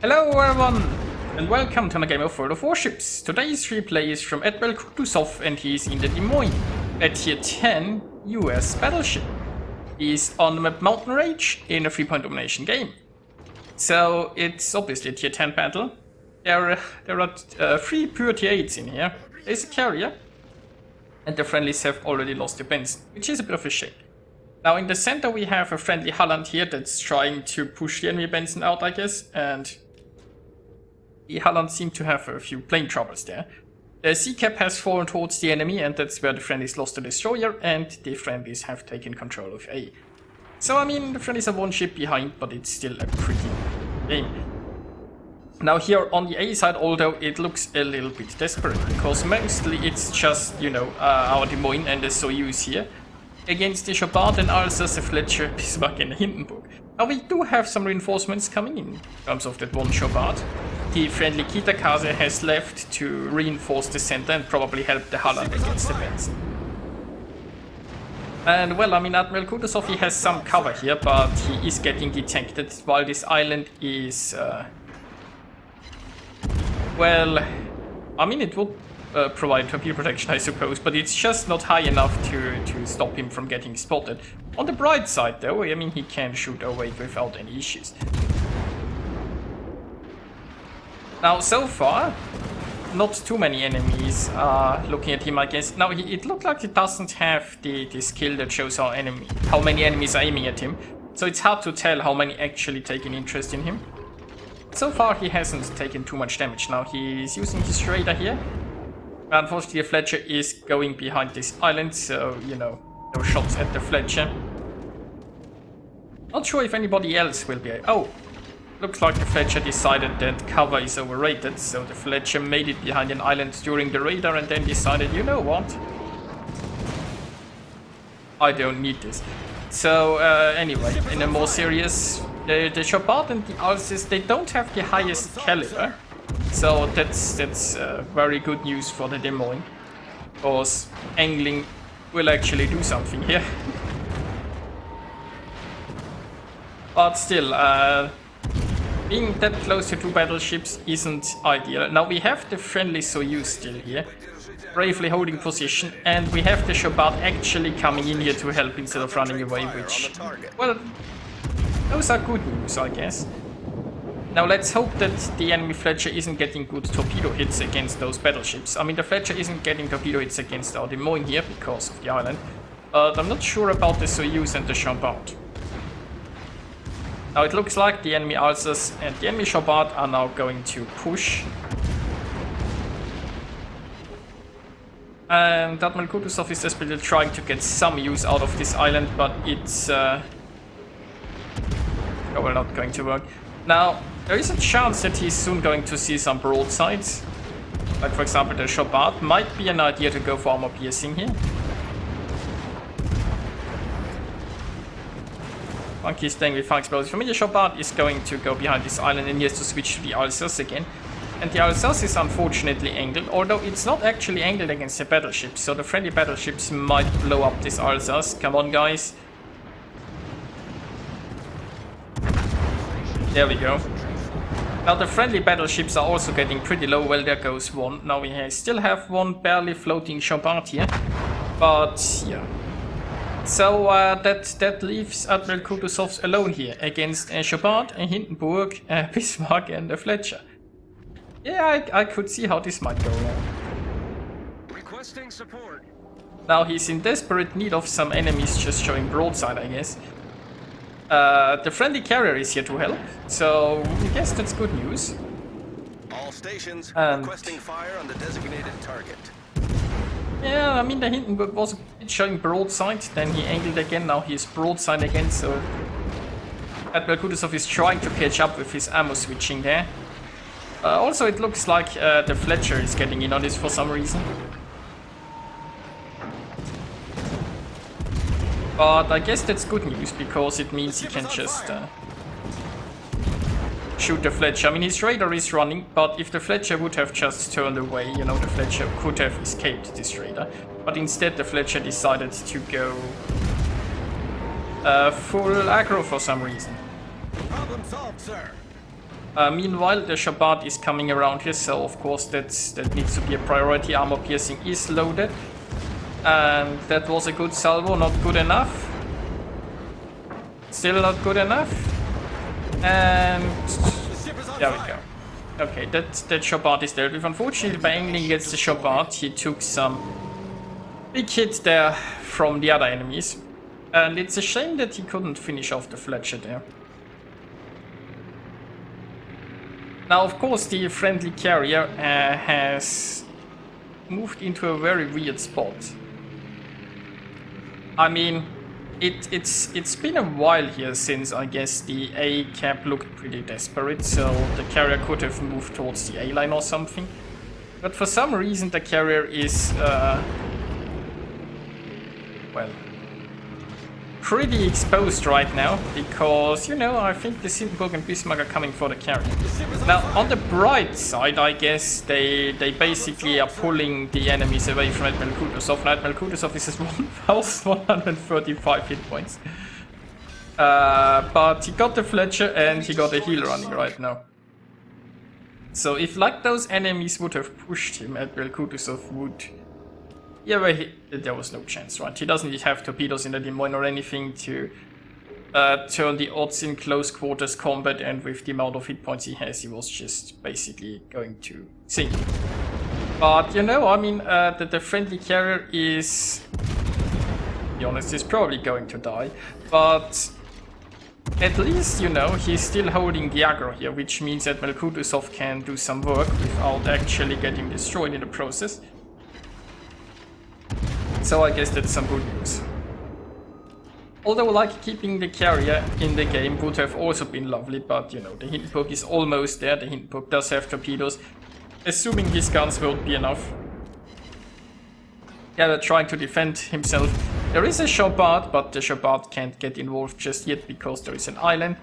Hello everyone, and welcome to my game of World of Warships. Today's replay is from Admiral Kutuzov, and he's in the Des Moines at tier 10 US battleship. He's on the map Mountain Rage in a 3-point domination game. So it's obviously a tier 10 battle. There are 3 pure tier 8s in here. There's a carrier, and the friendlies have already lost their Benson, which is a bit of a shame. Now in the center we have a friendly Holland here that's trying to push the enemy Benson out, I guess, and the Holland seem to have a few plane troubles there. The sea cap has fallen towards the enemy, and that's where the friendlies lost the destroyer, and the friendlies have taken control of A. So I mean, the friendlies are 1 ship behind, but it's still a pretty game. Now here on the A side, although it looks a little bit desperate, because mostly it's just, you know, our Des Moines and the Soyuz here against the Chopard and also the Fletcher, Bismarck and the Hindenburg. Now we do have some reinforcements coming in terms of that one Chopard. The friendly Kitakaze has left to reinforce the center and probably help the Holland against the Benson. And well, I mean, Admiral Kutuzov, he has some cover here, but he is getting detected while this island is... well, I mean, it will provide torpedo protection, I suppose, but it's just not high enough to stop him from getting spotted. On the bright side, though, I mean, he can shoot away without any issues. Now, so far, not too many enemies are looking at him, I guess. Now, it looked like he doesn't have the skill that shows how many enemies are aiming at him, so it's hard to tell how many actually take an interest in him. So far, he hasn't taken too much damage. Now, he's using his radar here. Unfortunately, the Fletcher is going behind this island, so, you know, no shots at the Fletcher. Not sure if anybody else will be... Oh! Looks like the Fletcher decided that cover is overrated, so the Fletcher made it behind an island during the radar and then decided, you know what? I don't need this. So, anyway, in a more serious... The Chopard and the Alsace, they don't have the highest caliber. So that's very good news for the Des Moines, because angling will actually do something here. But still, being that close to 2 battleships isn't ideal. Now we have the friendly Soyuz still here, bravely holding position, and we have the Chopard actually coming in here to help instead of running away, which, well, those are good news, I guess. Now let's hope that the enemy Fletcher isn't getting good torpedo hits against those battleships. I mean, the Fletcher isn't getting torpedo hits against our Des Moines here because of the island, but I'm not sure about the Soyuz and the Chopard. Now it looks like the enemy Alsace and the enemy Chopard are now going to push. And Admiral Kutuzov is desperately trying to get some use out of this island, but it's probably not going to work. Now, there is a chance that he's soon going to see some broadsides. Like, for example, the Chopard might be an idea to go for armor piercing here. Monkey is staying with fire explosive. For me, the Chopard is going to go behind this island and he has to switch to the Alsace again. And the Alsace is unfortunately angled, although it's not actually angled against the battleships, so the friendly battleships might blow up this Alsace. Come on, guys. There we go. Now the friendly battleships are also getting pretty low. Well, there goes one. Now we still have one barely floating Chopard here. But yeah. So that leaves Admiral Kutuzov alone here against a Chopard, a Hindenburg, a Bismarck and a Fletcher. Yeah, I could see how this might go wrong. Requesting support. Now he's in desperate need of some enemies just showing broadside, I guess. The friendly carrier is here to help, so I guess that's good news. All stations requesting fire on the designated target. Yeah, I mean, the Hindenburg was a bit showing broadside, then he angled again, now he's broadside again, so Admiral Kutuzov is trying to catch up with his ammo switching there. Also, it looks like the Fletcher is getting in on this for some reason. But I guess that's good news, because it means he can just shoot the Fletcher. I mean, his radar is running, but if the Fletcher would have just turned away, you know, the Fletcher could have escaped this radar. But instead, the Fletcher decided to go full aggro for some reason. Problem solved, sir. Meanwhile, the Shabbat is coming around here, so of course that needs to be a priority. Armor piercing is loaded. And that was a good salvo, not good enough. Still not good enough. And there we go. Okay, that Shabbat is dealt with. Unfortunately, by angling against the Shabbat, he took some big hits there from the other enemies. And it's a shame that he couldn't finish off the Fletcher there. Now, of course, the friendly carrier has moved into a very weird spot. I mean, it's been a while here since, I guess, the A cap looked pretty desperate, so the carrier could have moved towards the A line or something. But for some reason, the carrier is, well, pretty exposed right now, because, you know, I think the Hindenburg and Bismarck are coming for the carrier. Now, on the bright side, I guess they basically are pulling the enemies away from Admiral Kutuzov. Now, Admiral Kutuzov is at 1,135 hit points. But he got the Fletcher and he got a heal running right now. So if, like, those enemies would have pushed him, Admiral Kutuzov would... Yeah, but there was no chance, right? He doesn't have torpedoes in the Des Moines or anything to turn the odds in close quarters combat, and with the amount of hit points he has, he was just basically going to sink. But, you know, I mean, the friendly carrier is, to be honest, is probably going to die. But at least, you know, he's still holding the aggro here, which means that Kutuzov can do some work without actually getting destroyed in the process. So I guess that's some good news. Although, like, keeping the carrier in the game would have also been lovely, but, you know, the Hindenburg is almost there. The Hindenburg does have torpedoes, assuming his guns won't be enough. Yeah, they're trying to defend himself. There is a Shabbat, but the Shabbat can't get involved just yet because there is an island.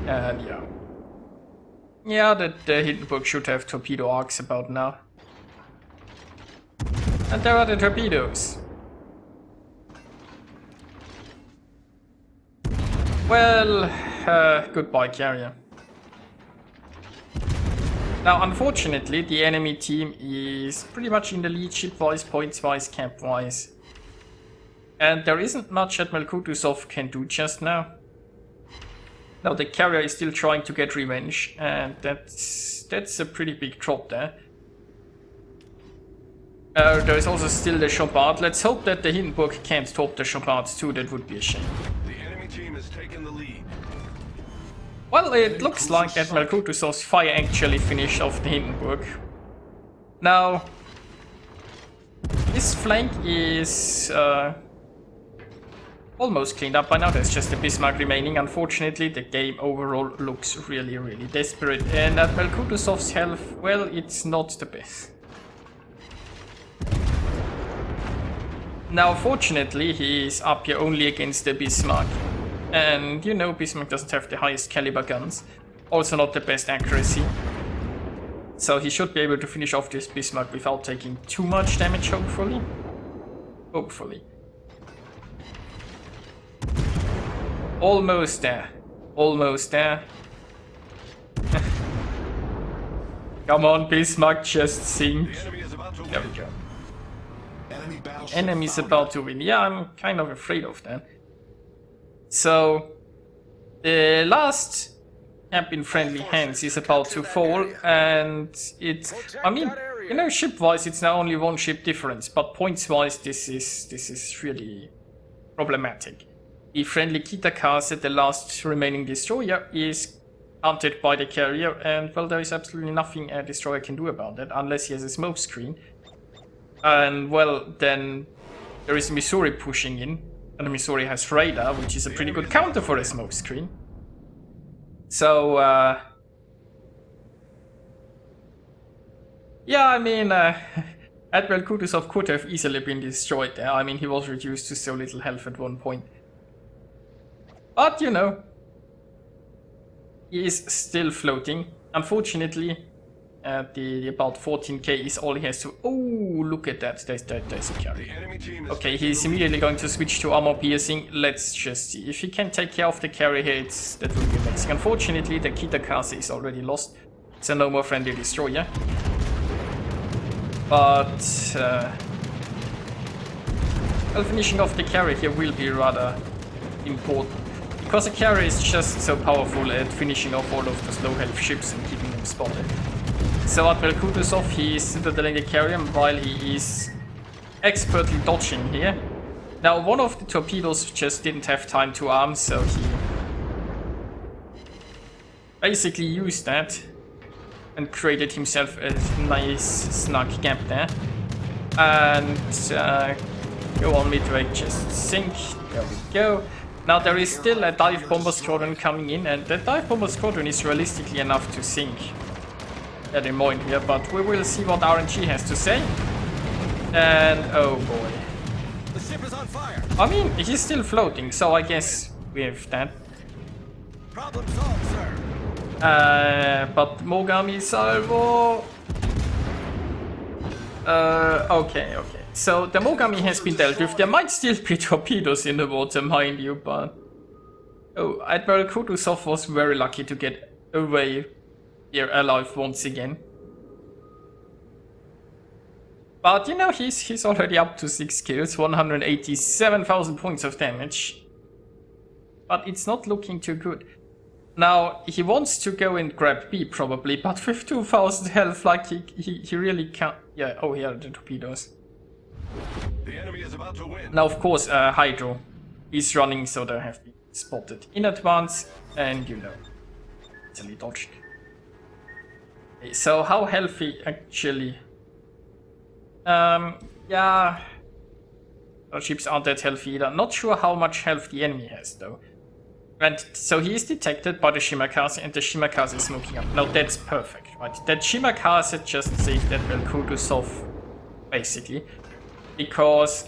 And yeah. Yeah, the Hindenburg should have torpedo arcs about now. And there are the torpedoes. Well, goodbye, carrier. Now, unfortunately, the enemy team is pretty much in the lead ship-wise, points-wise, cap-wise. And there isn't much Admiral Kutuzov can do just now. Now, the carrier is still trying to get revenge, and that's a pretty big drop there. There is also still the Shabbat. Let's hope that the Hindenburg can't top the Shabbat too. That would be a shame. The enemy team has taken the lead. Well, it looks like Admiral Kutuzov's fire actually finished off the Hindenburg. Now, this flank is almost cleaned up by now. There's just a Bismarck remaining. Unfortunately, the game overall looks really, really desperate. And Admiral Kutuzov's health, well, it's not the best. Now, fortunately, he is up here only against the Bismarck. And, you know, Bismarck doesn't have the highest caliber guns. Also not the best accuracy. So he should be able to finish off this Bismarck without taking too much damage, hopefully. Hopefully. Almost there. Almost there. Come on, Bismarck, just sink. There we go. Enemy's about to win. Yeah, I'm kind of afraid of that. So, the last camp in friendly hands is about to fall, and it's, I mean, you know, ship-wise it's now only one ship difference, but points-wise this is really problematic. The friendly Kitakase, the last remaining destroyer, is counted by the carrier, and well, there is absolutely nothing a destroyer can do about that, unless he has a smoke screen. And well, then there is Missouri pushing in, and Missouri has radar, which is a pretty good counter for a smoke screen. So, yeah, I mean, Admiral Kutuzov could have easily been destroyed there. I mean, he was reduced to so little health at one point. But, you know, he is still floating. Unfortunately, The about 14k is all he has to... Oh, look at that. There's a carry. The enemy team is Okay, taking he's the lead. immediately going to switch to armor piercing. Let's just see. If he can take care of the carry here, that will be amazing. Unfortunately, the Kitakase is already lost. So no more friendly destroyer. But... well, finishing off the carry here will be rather important. Because the carry is just so powerful at finishing off all of those low health ships and keeping them spotted. So Admiral Kutuzov, he is citadeling the carrier while he is expertly dodging here. Now one of the torpedoes just didn't have time to arm, so he basically used that and created himself a nice snug gap there. And go on midway, just sink. There we go. Now there is still a dive bomber squadron coming in, and the dive bomber squadron is realistically enough to sink at Des Moines here, but we will see what RNG has to say. And oh boy. The ship is on fire. I mean, he's still floating, so I guess we have that. Problem solved, sir. But Mogami Salvo... okay. So the Mogami has been dealt with. There might still be torpedoes in the water, mind you, but... Oh, Admiral Kutuzov was very lucky to get away here alive once again. But you know, he's already up to 6 kills, 187,000 points of damage. But it's not looking too good. Now, he wants to go and grab B probably, but with 2,000 health, like he really can't... Yeah, oh, here are the torpedoes. The enemy is about to win. Now, of course, Hydro is running, so they have been spotted in advance, and you know, easily dodged. Okay, so how healthy actually? Yeah, our ships aren't that healthy either. Not sure how much health the enemy has though. And so he is detected by the Shimakaze, and the Shimakaze is smoking up. Now that's perfect, right? That Shimakaze just saved that Kutuzov, basically. Because,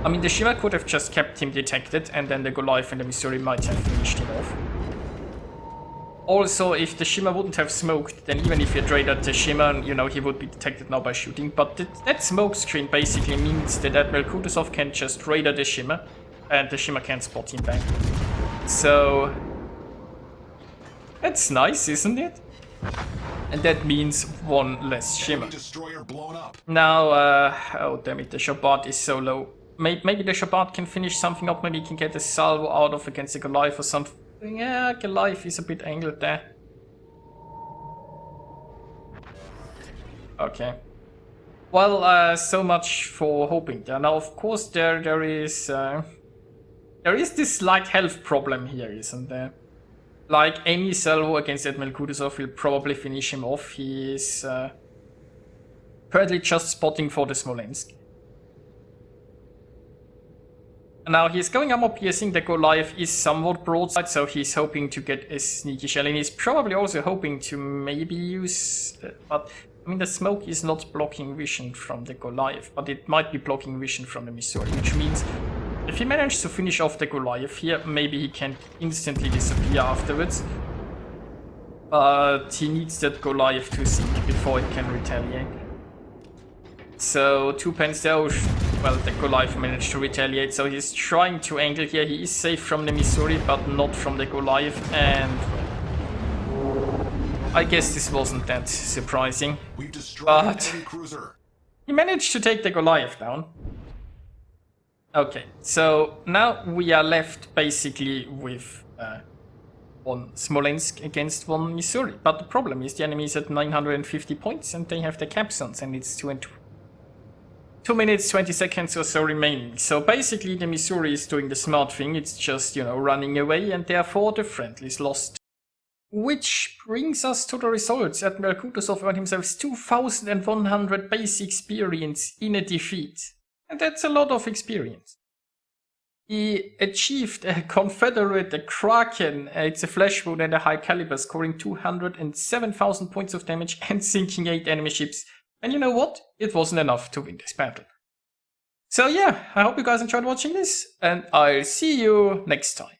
I mean, the Shima could have just kept him detected, and then the Goliath and the Missouri might have finished him off. Also, if the Shima wouldn't have smoked, then even if you traded the Shima, you know, he would be detected now by shooting. But that smoke screen basically means that Admiral Kutuzov can just radar the Shima, and the Shima can't spot him back. So, that's nice, isn't it? And that means one less Shima. Destroyer blown up. Now, oh damn it, the Shabbat is so low. Maybe the Shabbat can finish something up, maybe he can get a salvo out of against the Goliath or something. Yeah, Goliath is a bit angled there. Okay. Well, so much for hoping there. Now, of course, there is this slight health problem here, isn't there? Like, any salvo against Admiral Kutuzov will probably finish him off. He is currently just spotting for the Smolensk. Now he's going armor piercing. The Goliath is somewhat broadside, so he's hoping to get a sneaky shell. And he's probably also hoping to maybe use... but, I mean, the smoke is not blocking vision from the Goliath, but it might be blocking vision from the Missouri, which means if he manages to finish off the Goliath here, maybe he can instantly disappear afterwards. But he needs that Goliath to sink before it can retaliate. So, 2 pens there. Well, the Goliath managed to retaliate, so he's trying to angle here. He is safe from the Missouri, but not from the Goliath, and I guess this wasn't that surprising. We've destroyed But enemy cruiser. he managed to take the Goliath down. Okay, so now we are left basically with one Smolensk against one Missouri. But the problem is the enemy is at 950 points and they have the capstans, and it's 2 minutes 20 seconds or so remaining. So basically the Missouri is doing the smart thing. It's just, you know, running away, and therefore the friendly's lost. Which brings us to the results. Admiral Kutuzov earned himself 2,100 base experience in a defeat. And that's a lot of experience. He achieved a Confederate, a Kraken, it's a flash wound and a high caliber, scoring 207,000 points of damage and sinking 8 enemy ships. And you know what? It wasn't enough to win this battle. So yeah, I hope you guys enjoyed watching this, and I'll see you next time.